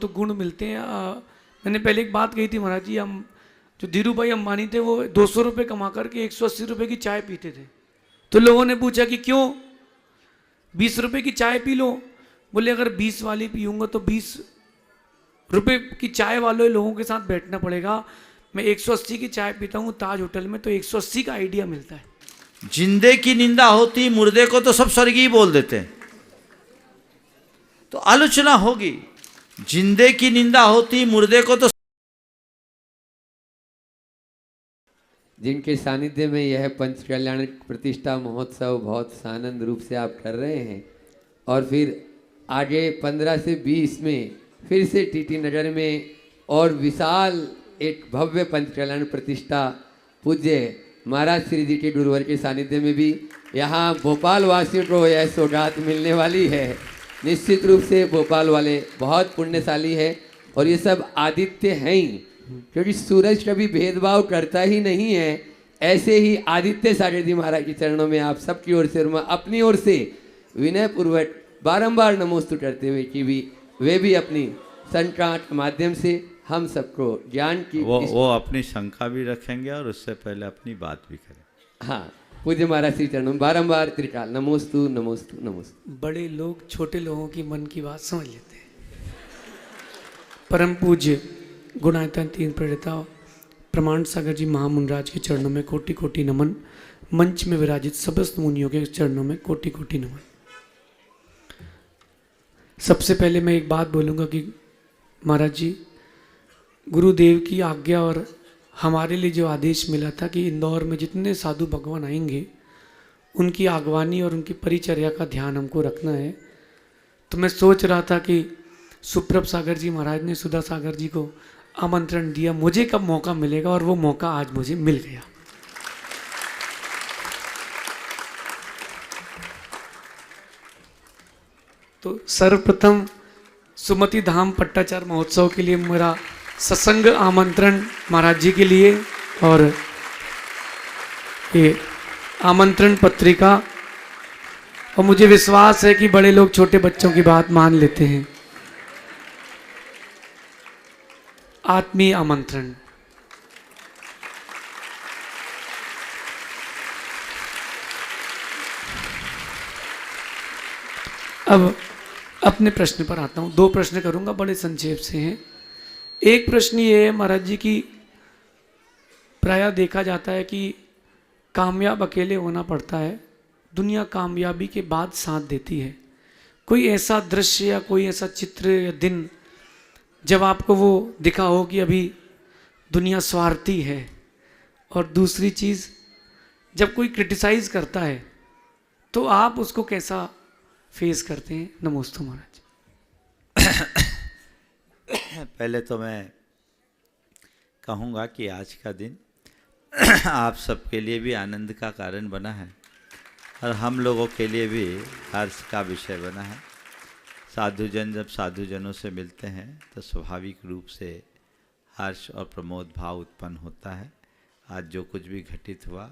बहुत गुण मिलते हैं। मैंने पहले एक बात कही थी महाराज जी, हम जो धीरू भाई अंबानी थे वो 200 रुपये कमा करके 180 रुपये की चाय पीते थे। तो लोगों ने पूछा कि क्यों, 20 रुपये की चाय पी लो। बोले अगर 20 वाली पीऊँगा तो 20 रुपये की चाय वाले लोगों के साथ बैठना पड़ेगा। मैं 180 की चाय पीता हूँ ताज होटल में, तो 180 का आइडिया मिलता है। जिंदे की निंदा होती, मुर्दे को तो सब स्वर्गीय बोल देते हैं। तो आलोचना होगी, जिंदे की निंदा होती, मुर्दे को तो। जिनके सानिध्य में यह पंच कल्याण प्रतिष्ठा महोत्सव बहुत सानंद रूप से आप कर रहे हैं, और फिर आगे 15 से 20 में फिर से टीटी नगर में और विशाल एक भव्य पंच कल्याण प्रतिष्ठा पूज्य महाराज श्री जी के गुरुवर के सानिध्य में भी यहाँ भोपाल वासियों को यह सौगात मिलने वाली है। निश्चित रूप से भोपाल वाले बहुत पुण्यशाली है, और ये सब आदित्य हैं ही, क्योंकि सूरज कभी भेदभाव करता ही नहीं है। ऐसे ही आदित्य सागर जी महाराज के चरणों में आप सबकी ओर से और मैं अपनी ओर से विनय पूर्वक बारंबार नमोस्तु करते हुए कि भी वे भी अपनी संकाट के माध्यम से हम सबको ज्ञान की वो अपनी शंका भी रखेंगे और उससे पहले अपनी बात भी करें। हाँ, पूज्य महाराज श्री चरणों में बारंबार त्रिकाल नमोस्तु नमोस्तु नमोस्तु। बड़े लोग छोटे लोगों की मन की बात समझ लेते हैं। परम पूज्य गुणायतन तीन प्रणेता प्रमाण सागर जी महामुनराज के चरणों में कोटि कोटि नमन। मंच में विराजित समस्त मुनियों के चरणों में कोटि कोटि नमन। सबसे पहले मैं एक बात बोलूँगा कि महाराज जी, गुरुदेव की आज्ञा और हमारे लिए जो आदेश मिला था कि इंदौर में जितने साधु भगवान आएंगे उनकी आगवानी और उनकी परिचर्या का ध्यान हमको रखना है। तो मैं सोच रहा था कि सुप्रभ सागर जी महाराज ने सुधा सागर जी को आमंत्रण दिया, मुझे कब मौका मिलेगा, और वो मौका आज मुझे मिल गया। तो सर्वप्रथम सुमति धाम पट्टाचार महोत्सव के लिए मेरा सत्संग आमंत्रण महाराज जी के लिए, और ये आमंत्रण पत्रिका, और मुझे विश्वास है कि बड़े लोग छोटे बच्चों की बात मान लेते हैं। आत्मीय आमंत्रण। अब अपने प्रश्न पर आता हूँ। 2 प्रश्न करूँगा, बड़े संक्षेप से हैं। एक प्रश्न ये है महाराज जी की, प्रायः देखा जाता है कि कामयाब अकेले होना पड़ता है, दुनिया कामयाबी के बाद साथ देती है। कोई ऐसा दृश्य या कोई ऐसा चित्र या दिन जब आपको वो दिखा हो कि अभी दुनिया स्वार्थी है? और दूसरी चीज़, जब कोई क्रिटिसाइज करता है तो आप उसको कैसा फेस करते हैं? नमोस्तु महाराज। पहले तो मैं कहूँगा कि आज का दिन आप सबके लिए भी आनंद का कारण बना है, और हम लोगों के लिए भी हर्ष का विषय बना है। साधुजन जब साधुजनों से मिलते हैं तो स्वाभाविक रूप से हर्ष और प्रमोद भाव उत्पन्न होता है। आज जो कुछ भी घटित हुआ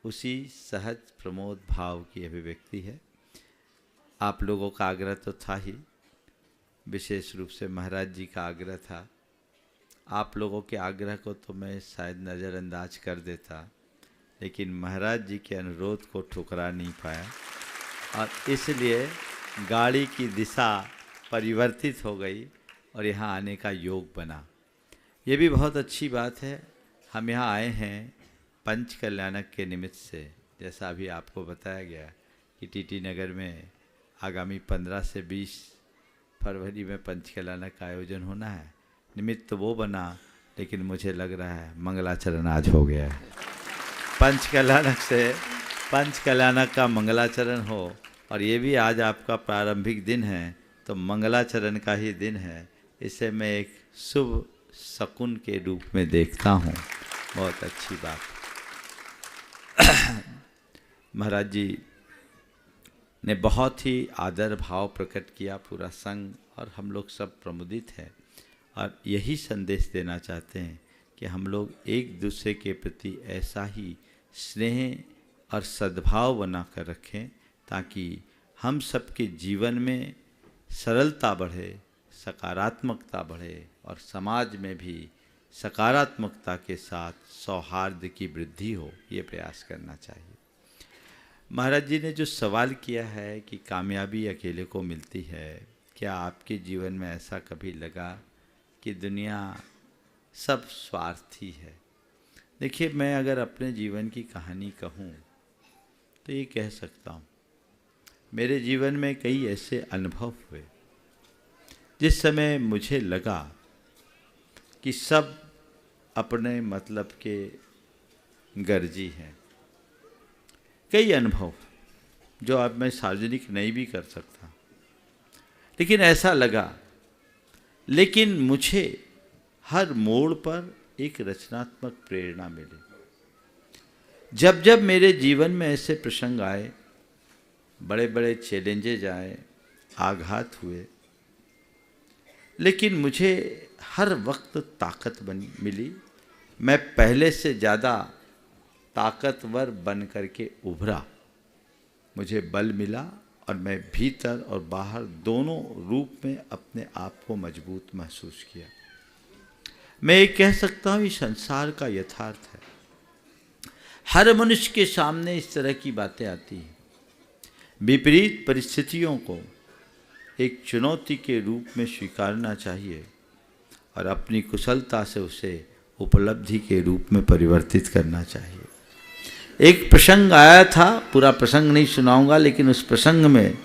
उसी सहज प्रमोद भाव की अभिव्यक्ति है। आप लोगों का आग्रह तो था ही, विशेष रूप से महाराज जी का आग्रह था। आप लोगों के आग्रह को तो मैं शायद नज़रअंदाज कर देता, लेकिन महाराज जी के अनुरोध को ठुकरा नहीं पाया, और इसलिए गाड़ी की दिशा परिवर्तित हो गई और यहाँ आने का योग बना। ये भी बहुत अच्छी बात है। हम यहाँ आए हैं पंच कल्याणक के निमित्त से, जैसा अभी आपको बताया गया कि टीटी नगर में आगामी 15 से 20 फरवरी में पंच कल्याणक का आयोजन होना है। निमित्त वो बना, लेकिन मुझे लग रहा है मंगलाचरण आज हो गया है। पंच कल्याणक से पंच कल्याणक का मंगलाचरण हो, और ये भी आज आपका प्रारंभिक दिन है, तो मंगलाचरण का ही दिन है। इसे मैं एक शुभ शकुन के रूप में देखता हूँ। बहुत अच्छी बात। महाराज जी ने बहुत ही आदर भाव प्रकट किया, पूरा संघ और हम लोग सब प्रमुदित हैं, और यही संदेश देना चाहते हैं कि हम लोग एक दूसरे के प्रति ऐसा ही स्नेह और सद्भाव बना कर रखें, ताकि हम सबके जीवन में सरलता बढ़े, सकारात्मकता बढ़े और समाज में भी सकारात्मकता के साथ सौहार्द की वृद्धि हो, ये प्रयास करना चाहिए। महाराज जी ने जो सवाल किया है कि कामयाबी अकेले को मिलती है, क्या आपके जीवन में ऐसा कभी लगा कि दुनिया सब स्वार्थी है? देखिए, मैं अगर अपने जीवन की कहानी कहूँ तो ये कह सकता हूँ, मेरे जीवन में कई ऐसे अनुभव हुए जिस समय मुझे लगा कि सब अपने मतलब के गर्जी हैं। कई अनुभव जो अब मैं सार्वजनिक नहीं भी कर सकता, लेकिन ऐसा लगा। लेकिन मुझे हर मोड़ पर एक रचनात्मक प्रेरणा मिली। जब जब मेरे जीवन में ऐसे प्रसंग आए, बड़े बड़े चैलेंजेज आए, आघात हुए, लेकिन मुझे हर वक्त ताकत मिली। मैं पहले से ज़्यादा ताकतवर बन करके उभरा। मुझे बल मिला और मैं भीतर और बाहर दोनों रूप में अपने आप को मजबूत महसूस किया। मैं ये कह सकता हूँ, ये संसार का यथार्थ है। हर मनुष्य के सामने इस तरह की बातें आती हैं। विपरीत परिस्थितियों को एक चुनौती के रूप में स्वीकारना चाहिए और अपनी कुशलता से उसे उपलब्धि के रूप में परिवर्तित करना चाहिए। एक प्रसंग आया था, पूरा प्रसंग नहीं सुनाऊंगा, लेकिन उस प्रसंग में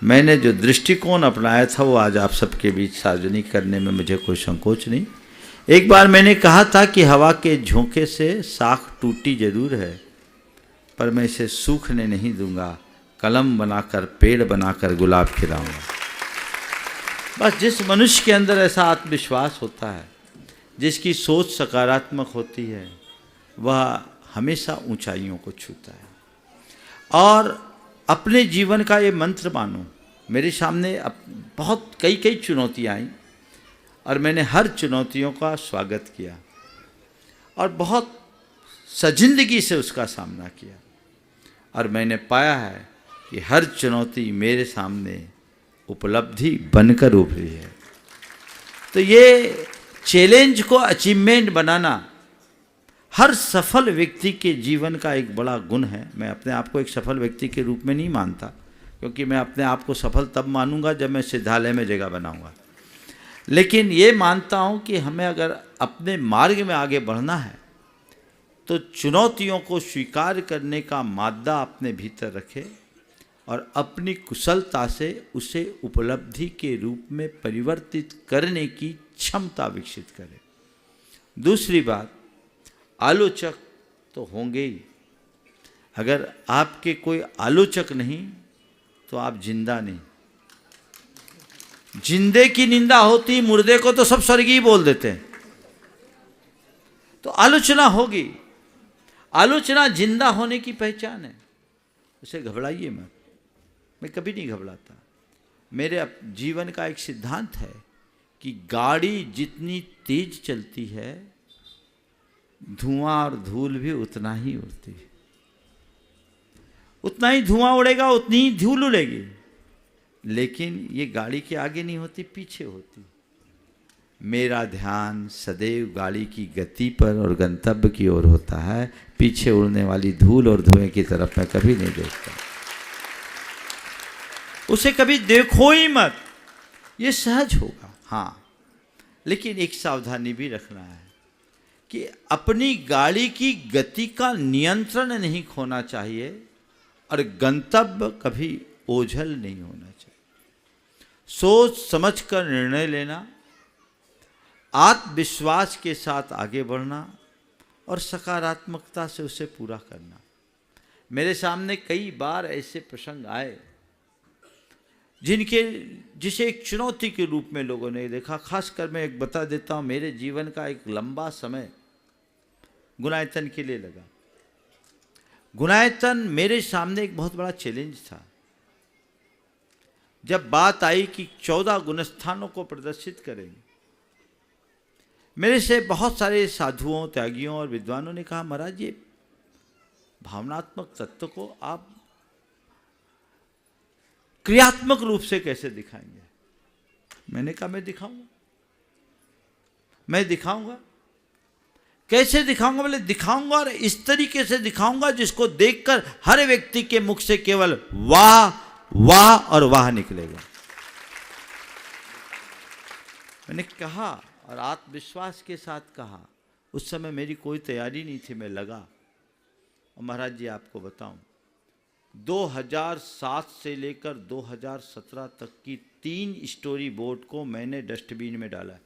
मैंने जो दृष्टिकोण अपनाया था वो आज आप सबके बीच सार्वजनिक करने में मुझे कोई संकोच नहीं। एक बार मैंने कहा था कि हवा के झोंके से शाख टूटी जरूर है, पर मैं इसे सूखने नहीं दूंगा, कलम बनाकर पेड़ बनाकर गुलाब खिलाऊंगा। बस जिस मनुष्य के अंदर ऐसा आत्मविश्वास होता है, जिसकी सोच सकारात्मक होती है, वह हमेशा ऊंचाइयों को छूता है। और अपने जीवन का ये मंत्र मानो। मेरे सामने बहुत कई चुनौतियाँ आईं और मैंने हर चुनौतियों का स्वागत किया और बहुत सजिंदगी से उसका सामना किया। और मैंने पाया है कि हर चुनौती मेरे सामने उपलब्धि बनकर उभरी है। तो ये चैलेंज को अचीवमेंट बनाना हर सफल व्यक्ति के जीवन का एक बड़ा गुण है। मैं अपने आप को एक सफल व्यक्ति के रूप में नहीं मानता, क्योंकि मैं अपने आप को सफल तब मानूंगा जब मैं सिद्धालय में जगह बनाऊंगा। लेकिन ये मानता हूं कि हमें अगर अपने मार्ग में आगे बढ़ना है तो चुनौतियों को स्वीकार करने का मादा अपने भीतर रखे और अपनी कुशलता से उसे उपलब्धि के रूप में परिवर्तित करने की क्षमता विकसित करे। दूसरी बात, आलोचक तो होंगे ही। अगर आपके कोई आलोचक नहीं तो आप जिंदा नहीं। जिंदे की निंदा होती, मुर्दे को तो सब स्वर्गीय बोल देते हैं। तो आलोचना होगी। आलोचना जिंदा होने की पहचान है। उसे घबराइए मत। मैं कभी नहीं घबराता। मेरे जीवन का एक सिद्धांत है कि गाड़ी जितनी तेज चलती है, धुआं और धूल भी उतना ही उड़ती है। उतना ही धुआं उड़ेगा, उतनी ही धूल उड़ेगी, लेकिन ये गाड़ी के आगे नहीं होती, पीछे होती। मेरा ध्यान सदैव गाड़ी की गति पर और गंतव्य की ओर होता है। पीछे उड़ने वाली धूल और धुएं की तरफ मैं कभी नहीं देखता। उसे कभी देखो ही मत, ये सहज होगा। हाँ, लेकिन एक सावधानी भी रखना है कि अपनी गाड़ी की गति का नियंत्रण नहीं खोना चाहिए और गंतव्य कभी ओझल नहीं होना चाहिए। सोच समझकर निर्णय लेना, आत्मविश्वास के साथ आगे बढ़ना और सकारात्मकता से उसे पूरा करना। मेरे सामने कई बार ऐसे प्रसंग आए जिसे एक चुनौती के रूप में लोगों ने देखा। खासकर मैं एक बता देता हूँ, मेरे जीवन का एक लंबा समय गुणायतन के लिए लगा। गुणायतन मेरे सामने एक बहुत बड़ा चैलेंज था। जब बात आई कि 14 गुणस्थानों को प्रदर्शित करेंगे, मेरे से बहुत सारे साधुओं, त्यागियों और विद्वानों ने कहा, महाराज ये भावनात्मक तत्व को आप क्रियात्मक रूप से कैसे दिखाएंगे? मैंने कहा मैं दिखाऊंगा, मैं दिखाऊंगा। कैसे दिखाऊंगा? बोले दिखाऊंगा और इस तरीके से दिखाऊंगा जिसको देखकर हर व्यक्ति के मुख से केवल वाह वाह और वाह निकलेगा। मैंने कहा और आत्मविश्वास के साथ कहा। उस समय मेरी कोई तैयारी नहीं थी, मैं लगा। और महाराज जी आपको बताऊं, 2007 से लेकर 2017 तक की 3 स्टोरी बोर्ड को मैंने डस्टबिन में डाला।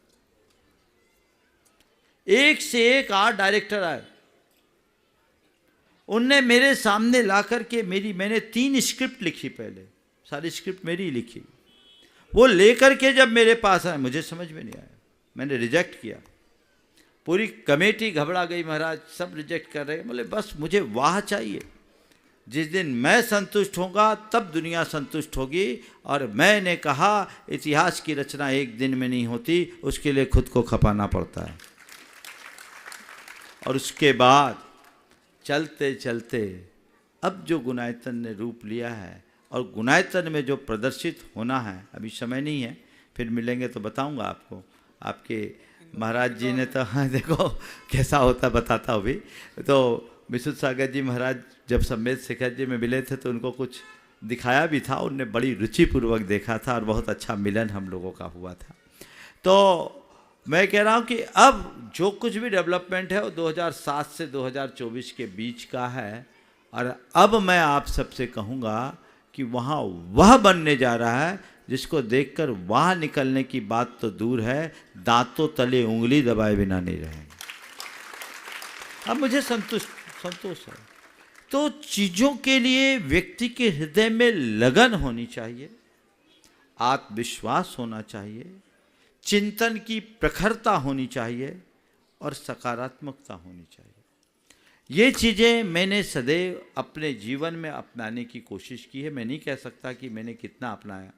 एक से एक आर्ट डायरेक्टर आए, उनने मेरे सामने ला करके मैंने 3 स्क्रिप्ट लिखी, पहले सारी स्क्रिप्ट मेरी लिखी। वो लेकर के जब मेरे पास आए, मुझे समझ में नहीं आया, मैंने रिजेक्ट किया। पूरी कमेटी घबरा गई, महाराज सब रिजेक्ट कर रहे। बोले बस मुझे वाह चाहिए, जिस दिन मैं संतुष्ट होगा तब दुनिया संतुष्ट होगी। और मैंने कहा इतिहास की रचना एक दिन में नहीं होती, उसके लिए खुद को खपाना पड़ता है। और उसके बाद चलते चलते अब जो गुणायतन ने रूप लिया है और गुणायतन में जो प्रदर्शित होना है, अभी समय नहीं है, फिर मिलेंगे तो बताऊंगा आपको। आपके महाराज जी ने तो हाँ देखो कैसा होता बताता हूँ भी। तो विशुद्ध सागर जी महाराज जब सम्मेद शेखर जी में मिले थे तो उनको कुछ दिखाया भी था, उनने बड़ी रुचिपूर्वक देखा था और बहुत अच्छा मिलन हम लोगों का हुआ था। तो मैं कह रहा हूँ कि अब जो कुछ भी डेवलपमेंट है वो 2007 से 2024 के बीच का है। और अब मैं आप सबसे कहूँगा कि वहाँ वह बनने जा रहा है जिसको देखकर वहाँ निकलने की बात तो दूर है, दांतों तले उंगली दबाए बिना नहीं रहेंगे। अब मुझे संतोष है। तो चीज़ों के लिए व्यक्ति के हृदय में लगन होनी चाहिए, आत्मविश्वास होना चाहिए, चिंतन की प्रखरता होनी चाहिए और सकारात्मकता होनी चाहिए। ये चीज़ें मैंने सदैव अपने जीवन में अपनाने की कोशिश की है। मैं नहीं कह सकता कि मैंने कितना अपनाया,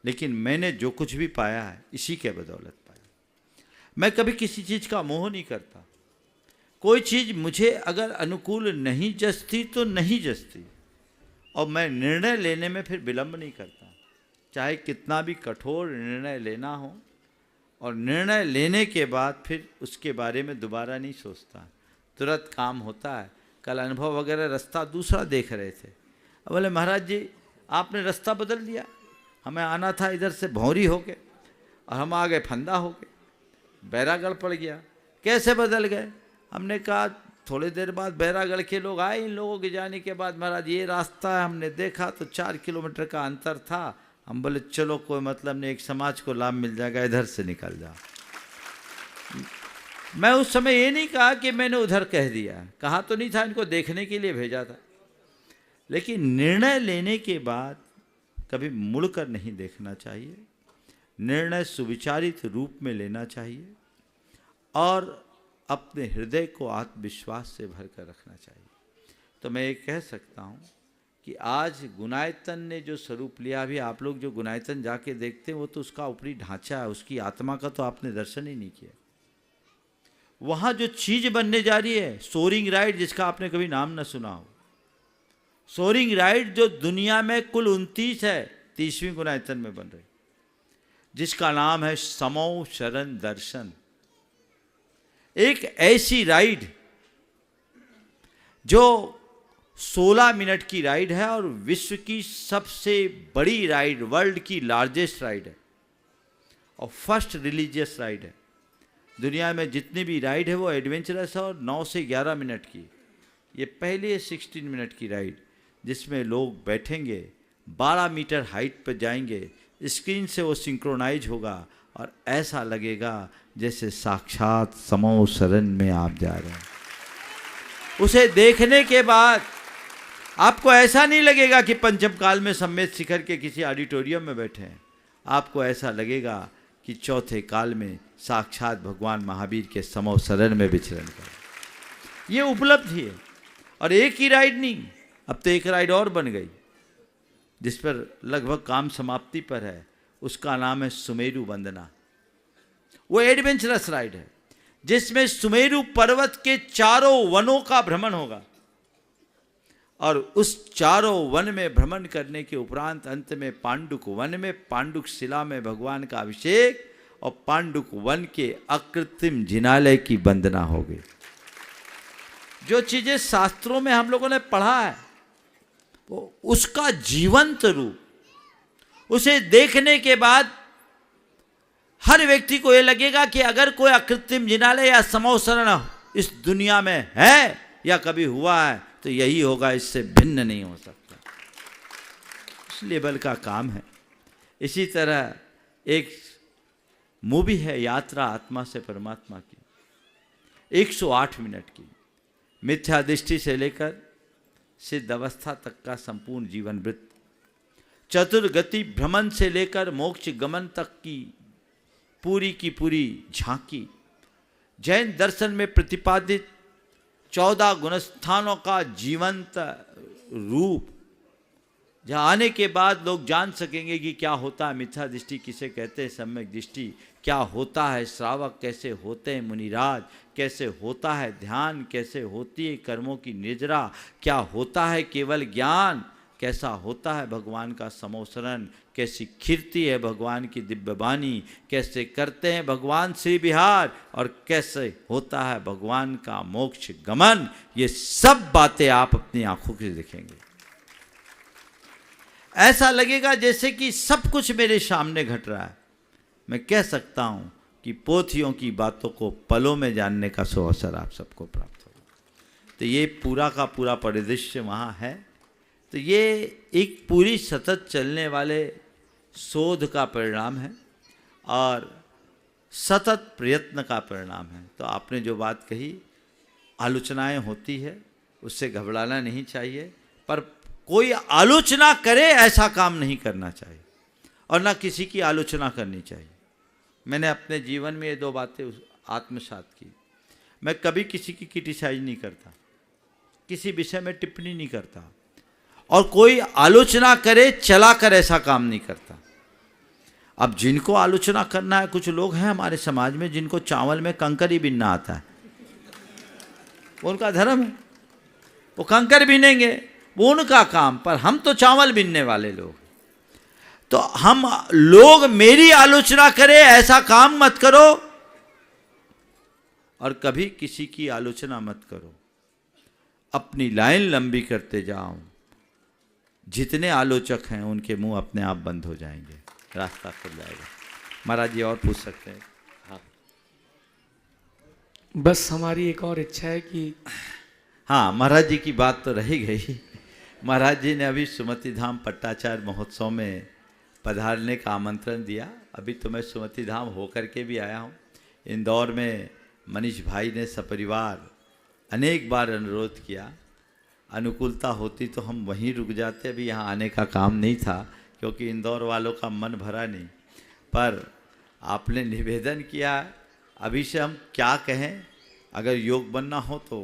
लेकिन मैंने जो कुछ भी पाया है इसी के बदौलत पाया। मैं कभी किसी चीज़ का मोह नहीं करता। कोई चीज़ मुझे अगर अनुकूल नहीं जचती तो नहीं जचती, और मैं निर्णय लेने में फिर विलंब नहीं करता, चाहे कितना भी कठोर निर्णय लेना हो। और निर्णय लेने के बाद फिर उसके बारे में दोबारा नहीं सोचता, तुरंत काम होता है। कल अनुभव वगैरह रास्ता दूसरा देख रहे थे, अब बोले महाराज जी आपने रास्ता बदल दिया, हमें आना था इधर से भौरी होके और हम आ गए फंदा होके, बैरागढ़ पड़ गया। कैसे बदल गए? हमने कहा थोड़ी देर बाद बैरागढ़ के लोग आए, इन लोगों के जाने के बाद महाराज ये रास्ता है, हमने देखा तो 4 किलोमीटर का अंतर था। हम बोले चलो कोई मतलब नहीं, एक समाज को लाभ मिल जाएगा, इधर से निकल जाओ। मैं उस समय ये नहीं कहा कि मैंने उधर कह दिया, कहा तो नहीं था, इनको देखने के लिए भेजा था। लेकिन निर्णय लेने के बाद कभी मुड़कर नहीं देखना चाहिए, निर्णय सुविचारित रूप में लेना चाहिए और अपने हृदय को आत्मविश्वास से भरकर रखना चाहिए। तो मैं ये कह सकता हूँ कि आज गुणायतन ने जो स्वरूप लिया, अभी आप लोग जो गुणायतन जाके देखते हैं वो तो उसका ऊपरी ढांचा है, उसकी आत्मा का तो आपने दर्शन ही नहीं किया। वहाँ जो चीज़ बनने जा रही है, सोरिंग राइड, जिसका आपने कभी नाम न सुना हो, सोरिंग राइड जो दुनिया में कुल 29 है, 30वीं गुणायतन में बन रही, जिसका नाम है समो शरण दर्शन। एक ऐसी राइड जो 16 मिनट की राइड है और विश्व की सबसे बड़ी राइड, वर्ल्ड की लार्जेस्ट राइड है और फर्स्ट रिलीजियस राइड है। दुनिया में जितनी भी राइड है वो एडवेंचरस है और 9 से 11 मिनट की। ये पहले 16 मिनट की राइड जिसमें लोग बैठेंगे, 12 मीटर हाइट पर जाएंगे, स्क्रीन से वो सिंक्रोनाइज होगा और ऐसा लगेगा जैसे साक्षात समो शरण में आप जा रहे हैं। उसे देखने के बाद आपको ऐसा नहीं लगेगा कि पंचम काल में सम्मेद शिखर के किसी ऑडिटोरियम में बैठे हैं, आपको ऐसा लगेगा कि चौथे काल में साक्षात भगवान महावीर के समो शरण में विचरण करें। ये उपलब्धि है। और एक ही राइड नहीं, अब तो एक राइड और बन गई जिस पर लगभग काम समाप्ति पर है, उसका नाम है सुमेरु वंदना। वो एडवेंचरस राइड है जिसमें सुमेरु पर्वत के चारों वनों का भ्रमण होगा और उस चारों वन में भ्रमण करने के उपरांत अंत में पांडुक वन में पांडुक शिला में भगवान का अभिषेक और पांडुक वन के अकृत्रिम जिनालय की वंदना हो गई। जो चीजें शास्त्रों में हम लोगों ने पढ़ा है वो उसका जीवंत रूप, उसे देखने के बाद हर व्यक्ति को ये लगेगा कि अगर कोई अकृत्रिम जिनालय या समोसरण इस दुनिया में है या कभी हुआ है तो यही होगा, इससे भिन्न नहीं हो सकता। इस लेवल का काम है। इसी तरह एक मूवी है यात्रा आत्मा से परमात्मा की, 108 मिनट की, मिथ्या दृष्टि से लेकर सिद्ध अवस्था तक का संपूर्ण जीवन वृत्त, चतुर्गति भ्रमण से लेकर मोक्ष गमन तक की पूरी झांकी, जैन दर्शन में प्रतिपादित 14 गुणस्थानों का जीवंत रूप, जहाँ आने के बाद लोग जान सकेंगे कि क्या होता है मिथ्या दृष्टि किसे कहते हैं, सम्यक दृष्टि क्या होता है, श्रावक कैसे होते हैं, मुनिराज कैसे होता है, ध्यान कैसे होती है, कर्मों की निजरा क्या होता है, केवल ज्ञान कैसा होता है, भगवान का समोसरण कैसी खिरती है, भगवान की दिव्य वाणी कैसे करते हैं भगवान श्री विहार, और कैसे होता है भगवान का मोक्ष गमन। ये सब बातें आप अपनी आंखों से देखेंगे, ऐसा लगेगा जैसे कि सब कुछ मेरे सामने घट रहा है। मैं कह सकता हूँ कि पोथियों की बातों को पलों में जानने का सो अवसर आप सबको प्राप्त होगा। तो ये पूरा का पूरा परिदृश्य वहाँ है। तो ये एक पूरी सतत चलने वाले शोध का परिणाम है और सतत प्रयत्न का परिणाम है। तो आपने जो बात कही, आलोचनाएं होती है, उससे घबराना नहीं चाहिए, पर कोई आलोचना करे ऐसा काम नहीं करना चाहिए और ना किसी की आलोचना करनी चाहिए। मैंने अपने जीवन में ये 2 बातें आत्मसात की। मैं कभी किसी की क्रिटिसाइज नहीं करता, किसी विषय में टिप्पणी नहीं करता, और कोई आलोचना करे चला कर ऐसा काम नहीं करता। अब जिनको आलोचना करना है, कुछ लोग हैं हमारे समाज में जिनको चावल में कंकर ही बीनना आता है, वो उनका धर्म है, वो कंकर बीनेंगे, वो उनका काम, पर हम तो चावल बीनने वाले लोग। तो हम लोग मेरी आलोचना करें ऐसा काम मत करो और कभी किसी की आलोचना मत करो। अपनी लाइन लंबी करते जाओ, जितने आलोचक हैं उनके मुंह अपने आप बंद हो जाएंगे, रास्ता खुल जाएगा। महाराज जी और पूछ सकते हैं? हाँ, बस हमारी एक और इच्छा है कि हाँ, महाराज जी की बात तो रही गई। महाराज जी ने अभी सुमति धाम पट्टाचार्य महोत्सव में पधारने का आमंत्रण दिया। अभी तो मैं सुमति धाम होकर के भी आया हूँ। इंदौर में मनीष भाई ने सपरिवार अनेक बार अनुरोध किया, अनुकूलता होती तो हम वहीं रुक जाते, अभी यहाँ आने का काम नहीं था क्योंकि इंदौर वालों का मन भरा नहीं। पर आपने निवेदन किया, अभी से हम क्या कहें, अगर योग बनना हो तो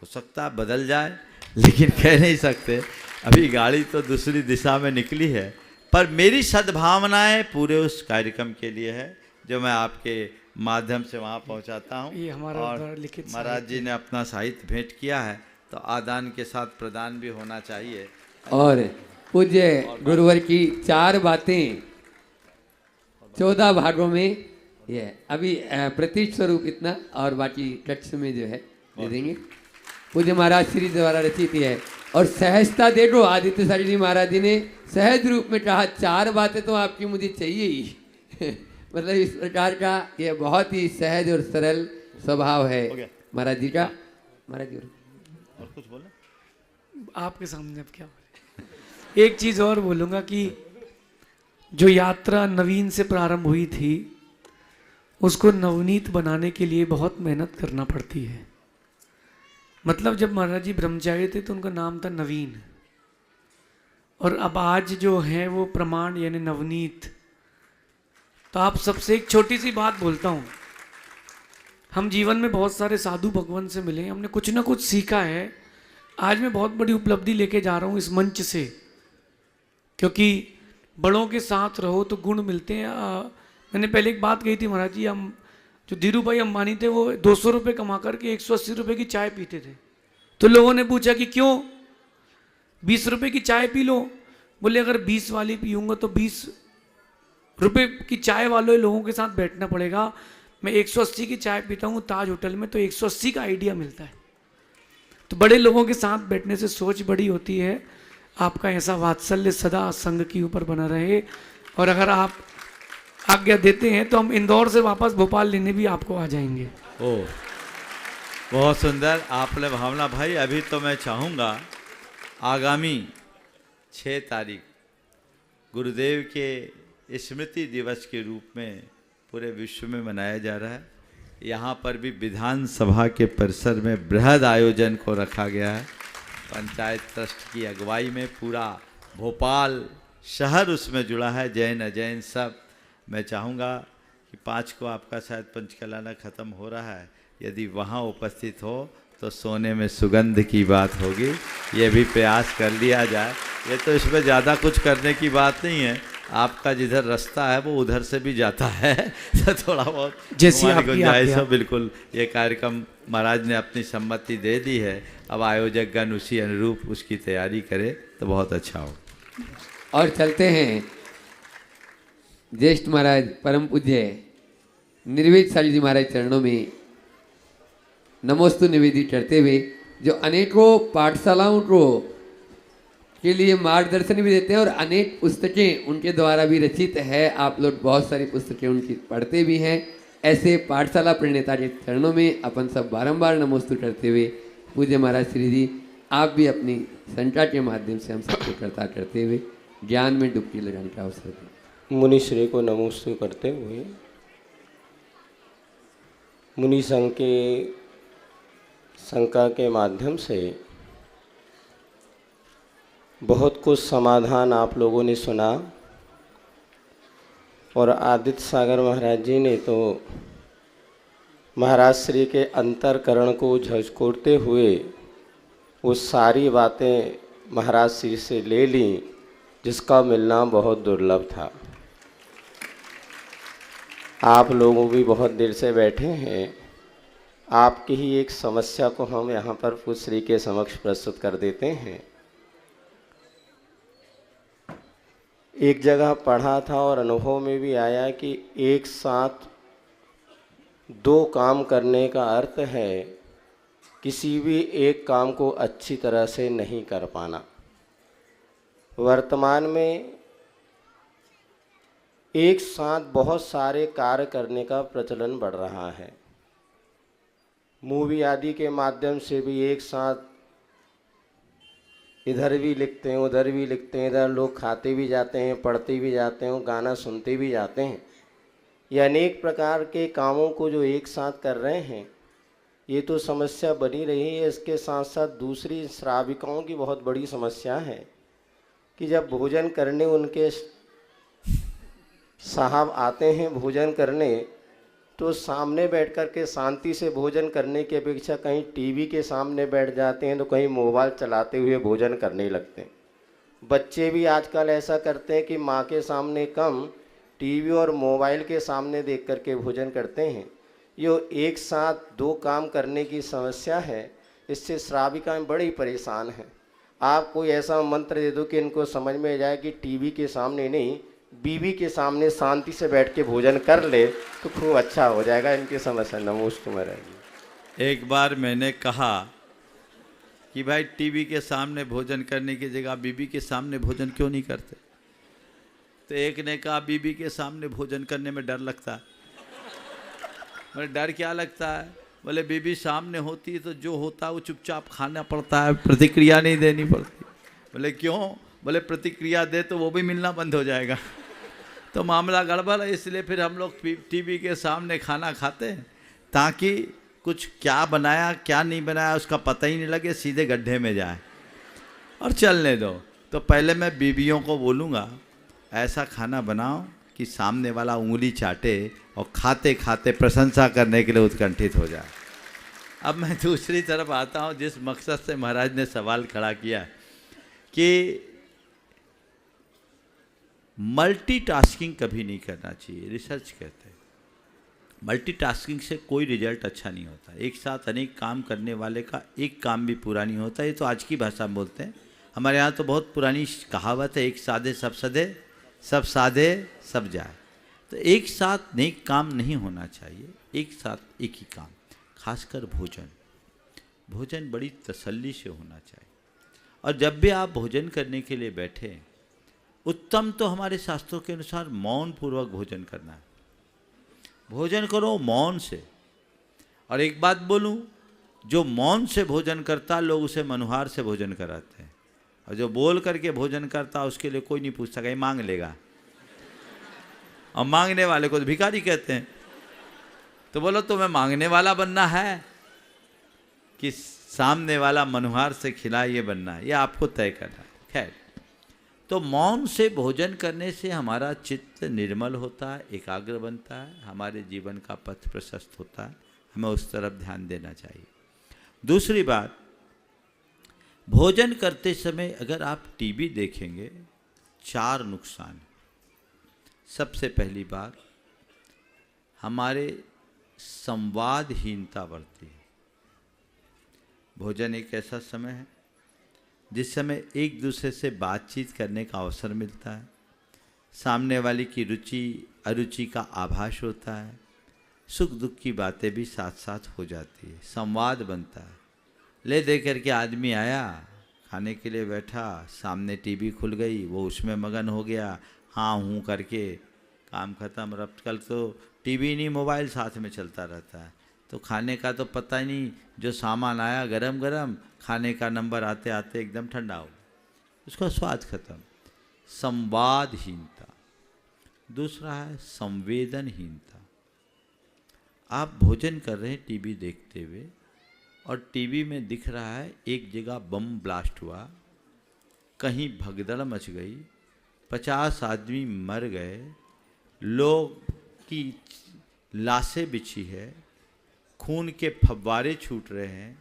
हो सकता है बदल जाए, लेकिन कह नहीं सकते। अभी गाड़ी तो दूसरी दिशा में निकली है, पर मेरी सद्भावनाएं पूरे उस कार्यक्रम के लिए है जो मैं आपके माध्यम से वहाँ पहुँचाता हूँ। ये हमारा और लिखित महाराज जी ने अपना साहित्य भेंट किया है तो आदान के साथ प्रदान भी होना चाहिए। और पूज्य गुरुवर की 4 बातें 14 भागों में ये अभी प्रतीक स्वरूप इतना, और बाकी टेक्स्ट में जो है दे देंगे। पूज्य महाराज श्री द्वारा रचित है। और सहजता देखो, आदित्य सारी जी महाराज जी ने सहज रूप में कहा 4 बातें तो आपकी मुझे चाहिए ही। मतलब इस प्रकार का ये बहुत ही सहज और सरल स्वभाव है महाराज जी का। महाराज जी और कुछ बोले? आपके सामने अब क्या बोले। एक चीज और बोलूंगा कि जो यात्रा नवीन से प्रारंभ हुई थी उसको नवनीत बनाने के लिए बहुत मेहनत करना पड़ती है। मतलब जब महाराज जी ब्रह्मचारी थे तो उनका नाम था नवीन, और अब आज जो है वो प्रमाण यानी नवनीत। तो आप सबसे एक छोटी सी बात बोलता हूँ, हम जीवन में बहुत सारे साधु भगवान से मिले, हमने कुछ ना कुछ सीखा है। आज मैं बहुत बड़ी उपलब्धि लेके जा रहा हूँ इस मंच से, क्योंकि बड़ों के साथ रहो तो गुण मिलते हैं। मैंने पहले एक बात कही थी महाराज जी, हम जो धीरू भाई अंबानी थे वो 200 रुपये कमा करके 180 रुपये की चाय पीते थे। तो लोगों ने पूछा कि क्यों? ₹20 की चाय पी लो। बोले अगर 20 वाली पीऊँगा तो ₹20 की चाय वाले लोगों के साथ बैठना पड़ेगा। मैं 180 की चाय पीता हूँ ताज होटल में, तो 180 का आइडिया मिलता है। तो बड़े लोगों के साथ बैठने से सोच बड़ी होती है। आपका ऐसा वात्सल्य सदा संघ के ऊपर बना रहे, और अगर आप आज्ञा देते हैं तो हम इंदौर से वापस भोपाल लेने भी आपको आ जाएंगे। ओ, बहुत सुंदर आपने भावना भाई। अभी तो मैं चाहूँगा आगामी 6 तारीख गुरुदेव के स्मृति दिवस के रूप में पूरे विश्व में मनाया जा रहा है। यहाँ पर भी विधानसभा के परिसर में बृहद आयोजन को रखा गया है। पंचायत ट्रस्ट की अगुवाई में पूरा भोपाल शहर उसमें जुड़ा है, जैन अजैन सब। मैं चाहूँगा कि 5 को आपका शायद पंचकलाना ख़त्म हो रहा है, यदि वहाँ उपस्थित हो तो सोने में सुगंध की बात होगी। ये भी प्रयास कर लिया जाए। ये तो इसमें ज़्यादा कुछ करने की बात नहीं है, आपका जिधर रास्ता है वो उधर से भी जाता है तो थोड़ा बहुत जैसी हमारी आपकी गुंजाइश आज्ञा। हो। बिल्कुल, ये कार्यक्रम महाराज ने अपनी सम्मति दे दी है, अब आयोजकगण उसी अनुरूप उसकी तैयारी करे तो बहुत अच्छा हो। और चलते हैं ज्येष्ठ महाराज परम पूज्य निर्वेद साली जी महाराज चरणों में नमोस्तु निवेदित करते हुए, जो अनेकों पाठशालाओं को के लिए मार्गदर्शन भी देते हैं और अनेक पुस्तकें उनके द्वारा भी रचित है। आप लोग बहुत सारी पुस्तकें उनकी पढ़ते भी हैं। ऐसे पाठशाला प्रणेता के चरणों में अपन सब बारंबार नमोस्तु करते हुए, पूज्य महाराज श्री जी आप भी अपनी संख्या के माध्यम से हम सबको कर्ता करते हुए ज्ञान में डुबकी लगाने का अवसर दें। मुनि श्री को नमोस्तु करते हुए मुनि संघ के शंका के माध्यम से बहुत कुछ समाधान आप लोगों ने सुना, और आदित्य सागर महाराज जी ने तो महाराज श्री के अंतरकरण को झकझोरते हुए वो सारी बातें महाराज श्री से ले ली, जिसका मिलना बहुत दुर्लभ था। आप लोग भी बहुत देर से बैठे हैं, आपकी ही एक समस्या को हम यहाँ पर पूज्य श्री के समक्ष प्रस्तुत कर देते हैं। एक जगह पढ़ा था और अनुभव में भी आया कि एक साथ 2 काम करने का अर्थ है किसी भी एक काम को अच्छी तरह से नहीं कर पाना। वर्तमान में एक साथ बहुत सारे कार्य करने का प्रचलन बढ़ रहा है। मूवी आदि के माध्यम से भी एक साथ इधर भी लिखते हैं उधर भी लिखते हैं, इधर लोग खाते भी जाते हैं, पढ़ते भी जाते हैं, गाना सुनते भी जाते हैं। ये अनेक प्रकार के कामों को जो एक साथ कर रहे हैं, ये तो समस्या बनी रही है। इसके साथ साथ दूसरी श्राविकाओं की बहुत बड़ी समस्या है कि जब भोजन करने उनके साहब आते हैं भोजन करने, तो सामने बैठ कर के शांति से भोजन करने की अपेक्षा कहीं टीवी के सामने बैठ जाते हैं, तो कहीं मोबाइल चलाते हुए भोजन करने लगते हैं। बच्चे भी आजकल ऐसा करते हैं कि माँ के सामने कम टीवी और मोबाइल के सामने देख कर के भोजन करते हैं। ये एक साथ 2 काम करने की समस्या है, इससे श्राविकाएँ बड़ी परेशान हैं। आप कोई ऐसा मंत्र दे दो कि इनको समझ में आ जाए कि टीवी के सामने नहीं, बीवी के सामने शांति से बैठ के भोजन कर ले तो खूब अच्छा हो जाएगा इनकी समस्या। नमोस्तु महाराज। एक बार मैंने कहा कि भाई टीवी के सामने भोजन करने की जगह बीबी के सामने भोजन क्यों नहीं करते? तो एक ने कहा बीबी के सामने भोजन करने में डर लगता है। बोले डर क्या लगता है? बोले बीबी सामने होती है तो जो होता है वो चुपचाप खाना पड़ता है, प्रतिक्रिया नहीं देनी पड़ती। बोले क्यों? बोले प्रतिक्रिया दे तो वो भी मिलना बंद हो जाएगा। तो मामला गड़बड़ है, इसलिए फिर हम लोग टीवी के सामने खाना खाते हैं ताकि कुछ क्या बनाया क्या नहीं बनाया उसका पता ही नहीं लगे, सीधे गड्ढे में जाए। और चलने दो। तो पहले मैं बीवियों को बोलूँगा ऐसा खाना बनाओ कि सामने वाला उंगली चाटे और खाते खाते प्रशंसा करने के लिए उत्कंठित हो जाए। अब मैं दूसरी तरफ आता हूँ, जिस मकसद से महाराज ने सवाल खड़ा किया कि मल्टीटास्किंग कभी नहीं करना चाहिए। रिसर्च कहते हैं मल्टीटास्किंग से कोई रिजल्ट अच्छा नहीं होता। एक साथ अनेक काम करने वाले का एक काम भी पूरा नहीं होता। ये तो आज की भाषा में बोलते हैं, हमारे यहाँ तो बहुत पुरानी कहावत है, एक साधे सब सधे, सब साधे सब जाए। तो एक साथ नेक काम नहीं होना चाहिए, एक साथ एक ही काम। खासकर भोजन, भोजन बड़ी तसल्ली से होना चाहिए। और जब भी आप भोजन करने के लिए बैठे, उत्तम तो हमारे शास्त्रों के अनुसार मौन पूर्वक भोजन करना है। भोजन करो मौन से। और एक बात बोलूं, जो मौन से भोजन करता लोग उसे मनुहार से भोजन कराते हैं, और जो बोल करके भोजन करता उसके लिए कोई नहीं पूछता, कहीं मांग लेगा। और मांगने वाले को तो भिखारी कहते हैं। तो बोलो तुम्हें मांगने वाला बनना है कि सामने वाला मनुहार से खिलाए ये बनना है, ये आपको तय करना है। खैर, तो मौन से भोजन करने से हमारा चित्त निर्मल होता है, एकाग्र बनता है, हमारे जीवन का पथ प्रशस्त होता है। हमें उस तरफ ध्यान देना चाहिए। दूसरी बात, भोजन करते समय अगर आप टीवी देखेंगे, 4 नुकसान। सबसे पहली बात, हमारे संवादहीनता बढ़ती है। भोजन एक ऐसा समय है जिस समय एक दूसरे से बातचीत करने का अवसर मिलता है, सामने वाले की रुचि अरुचि का आभास होता है, सुख दुख की बातें भी साथ साथ हो जाती है, संवाद बनता है। ले दे करके आदमी आया, खाने के लिए बैठा, सामने टीवी खुल गई, वो उसमें मगन हो गया, हाँ हूँ करके काम खत्म। अब कल तो टीवी नहीं, मोबाइल साथ में चलता रहता है, तो खाने का तो पता ही नहीं, जो सामान आया गरम गरम, खाने का नंबर आते आते एकदम ठंडा हो, उसका स्वाद खत्म। संवादहीनता। दूसरा है संवेदनहीनता। आप भोजन कर रहे हैं टीवी देखते हुए, और टीवी में दिख रहा है एक जगह बम ब्लास्ट हुआ, कहीं भगदड़ मच गई, 50 आदमी मर गए, लोग की लाशें बिछी है, खून के फव्वारे छूट रहे हैं,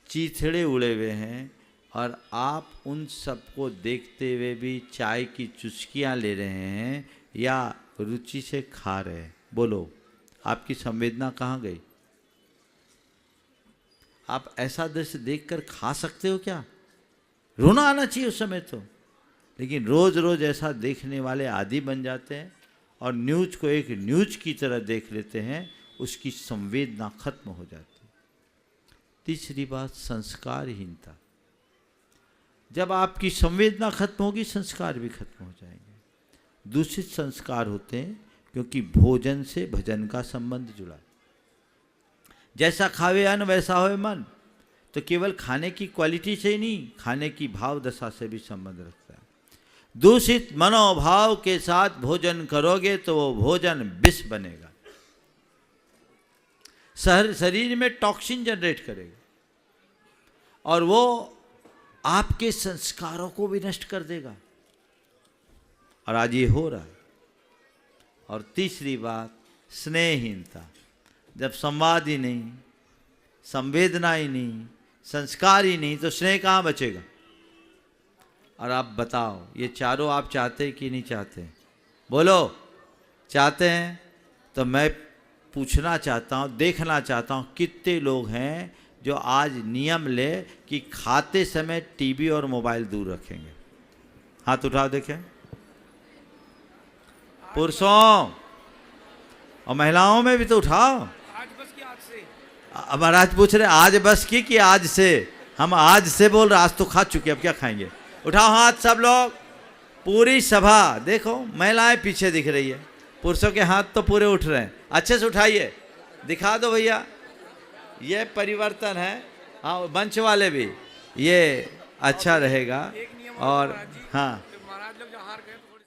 चीथड़े उड़े हुए हैं, और आप उन सबको देखते हुए भी चाय की चुस्कियां ले रहे हैं या रुचि से खा रहे हैं। बोलो, आपकी संवेदना कहाँ गई? आप ऐसा दृश्य देखकर खा सकते हो क्या? रोना आना चाहिए उस समय तो। लेकिन रोज रोज ऐसा देखने वाले आदी बन जाते हैं और न्यूज को एक न्यूज की तरह देख लेते हैं, उसकी संवेदना खत्म हो जाती है। तीसरी बात, संस्कारहीनता। जब आपकी संवेदना खत्म होगी, संस्कार भी खत्म हो जाएंगे। दूषित संस्कार होते हैं क्योंकि भोजन से भजन का संबंध जुड़ा। जैसा खावे अन्न वैसा होए मन, तो केवल खाने की क्वालिटी से ही नहीं, खाने की भाव दशा से भी संबंध रखता है। दूषित मनोभाव के साथ भोजन करोगे तो वो भोजन विष बनेगा, शरीर में टॉक्सिन जनरेट करेगा, और वो आपके संस्कारों को भी नष्ट कर देगा। और आज ये हो रहा है। और तीसरी बात, स्नेहहीनता। जब संवाद ही नहीं, संवेदना ही नहीं, संस्कार ही नहीं, तो स्नेह कहाँ बचेगा? और आप बताओ, ये चारों आप चाहते कि नहीं चाहते? बोलो, चाहते हैं? तो मैं पूछना चाहता हूँ, देखना चाहता हूँ, कितने लोग हैं जो आज नियम ले कि खाते समय टीवी और मोबाइल दूर रखेंगे? हाथ उठाओ देखें। पुरुषों और महिलाओं में भी तो उठाओ। आज बस की, आज से। अब महाराज पूछ रहे आज बस की कि आज से? हम आज से बोल रहे, आज तो खा चुके, अब क्या खाएंगे? उठाओ हाथ सब लोग, पूरी सभा। देखो महिलाएं पीछे दिख रही है, पुरुषों के हाथ तो पूरे उठ रहे हैं। अच्छे से उठाइए, दिखा दो भैया, ये परिवर्तन है। हाँ, मंच वाले भी, ये अच्छा रहेगा। और हाँ, महाराज लोग जो हार गए तो